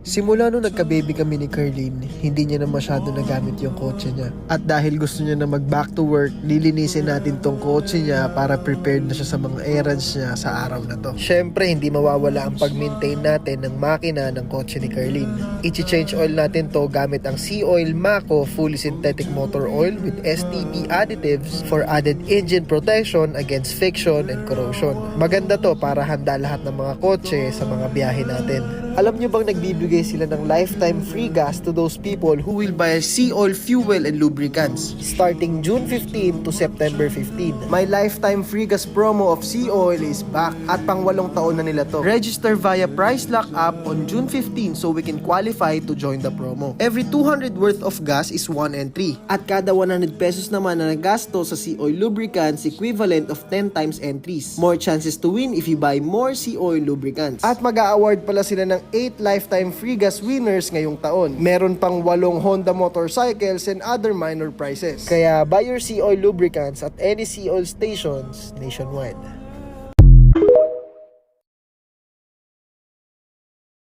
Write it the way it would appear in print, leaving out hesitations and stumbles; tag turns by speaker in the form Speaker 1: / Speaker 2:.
Speaker 1: Simula nung nagka-baby kami ni Carlene, hindi niya na masyado nagamit yung kotse niya. At dahil gusto niya na mag-back to work, lilinisin natin tong kotse niya para prepared na siya sa mga errands niya sa araw na to. Syempre, hindi mawawala ang pag-maintain natin ng makina ng kotse ni Carlene. I-change oil natin to gamit ang Sea-Oil Mako Fully Synthetic Motor Oil with STP additives for added engine protection against friction and corrosion. Maganda to para handa lahat ng mga kotse sa mga biyahe natin. Alam nyo bang nagbibigay sila ng lifetime free gas to those people who will buy Sea-Oil fuel and lubricants starting June 15 to September 15. My lifetime free gas promo of Sea-Oil is back at pang 8 taon na nila to. Register via Price Lock app on June 15 so we can qualify to join the promo. Every 200 worth of gas is 1 entry. At kada 100 pesos naman na nagasto sa Sea-Oil lubricants equivalent of 10 times entries. More chances to win if you buy more Sea-Oil lubricants. At mag-a-award pala sila ng 8 lifetime free gas winners ngayong taon. Meron pang 8 Honda motorcycles and other minor prizes. Kaya buy your Sea-Oil lubricants at any Sea-Oil stations nationwide.